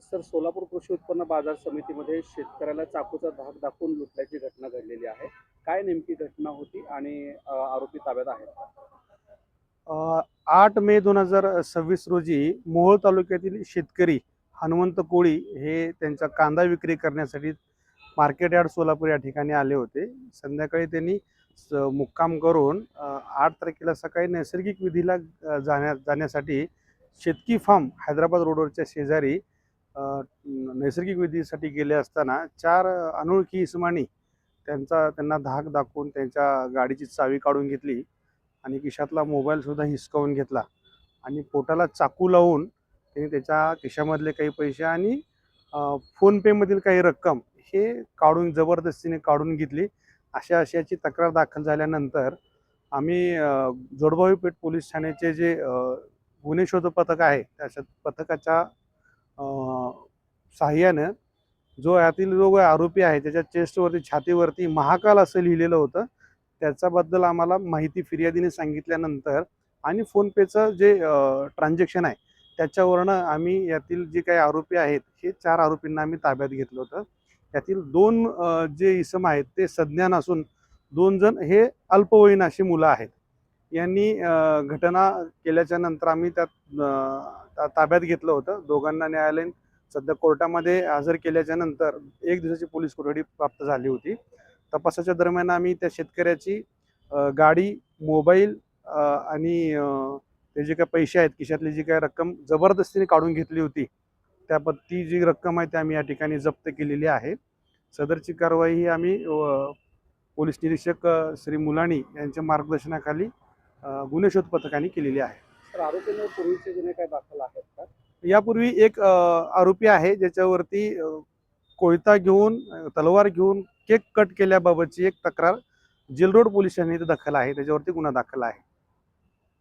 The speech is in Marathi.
सर, सोलापूर कृषी उत्पन्न बाजार समितीमध्ये शेतकऱ्याला चाकूचा धाक दाखवून लुटल्याची घटना घडलेली आहे. काय नेमकी घटना होती आणि आरोपी ताब्यात आहेत का? 8 मे 2026 रोजी मोहोळ तालुक्यातील शेतकरी हनुमंत कोळी हे त्यांचा कांदा विक्री करण्यासाठी मार्केट यार्ड सोलापूर या ठिकाणी आले होते. संध्याकाळी त्यांनी मुक्काम करून 8 तारखेला सकाळी नैसर्गिक विधीला जाण्यासाठी शेतकी फार्म हैदराबाद रोडवरच्या शेजारी नैसर्गिक विधीसाठी गेले असताना 4 अनोळखी इसमांनी त्यांना धाक दाखवून त्यांच्या गाडीची चावी काढून घेतली आणि खिशातला मोबाईलसुद्धा हिसकावून घेतला आणि पोटाला चाकू लावून त्यांनी त्याच्या खिशामधले काही पैसे आणि फोनपेमधील काही रक्कम हे जबरदस्तीने काढून घेतली. अशाची तक्रार दाखल झाल्यानंतर आम्ही जोडबावी पेठ पोलीस ठाण्याचे जे गुन्हे शोध पथक आहे त्या पथकाच्या सहाय्यानं जो आरोपी आहे त्याच्या चेस्टवरती छातीवरती महाकाल असं लिहिलेलं होतं. त्याच्याबद्दल आम्हाला माहिती फिर्यादीने सांगितल्यानंतर आणि फोनपेचं जे ट्रान्झॅक्शन आहे त्याच्यावरनं आम्ही यातील जे काही आरोपी आहेत हे 4 आरोपींना आम्ही ताब्यात घेतलं होतं. त्यातील 2 जे इसम आहेत ते सज्ञान असून 2 जण हे अल्पवयीन अशी मुलं आहेत. यांनी घटना केल्याच्या नंतर आम्ही ताब्यात घेतलं होतं. दोघांना न्यायालयीन सध्या कोर्टामध्ये हजर केल्याच्या नंतर 1 दिवसाची पोलीस कोठडी प्राप्त झाली होती. तपासाच्या दरम्यान आम्ही त्या शेतकऱ्याची गाडी, मोबाईल आणि ते जे काही पैसे आहेत, खिशातली जी काही रक्कम जबरदस्तीने काढून घेतली होती, ती जी रक्कम आहे ती आम्ही या ठिकाणी जप्त केलेली आहे. सदरची कारवाई ही आम्ही पोलीस निरीक्षक श्री मुलाणी यांच्या मार्गदर्शनाखाली गुन्हे शोध पथकाने केलेली आहे. तर आरोपींवर पूर्वीचे गुन्हे काय दाखल आहेत का? यापूर्वी एक आरोपी आहे ज्याच्यावरती कोयता घेऊन, तलवार घेऊन केक कट केल्याबाबतची एक तक्रार जेल रोड पोलीस ठाण्यात दाखल आहे. त्याच्यावरती गुन्हा दाखल आहे.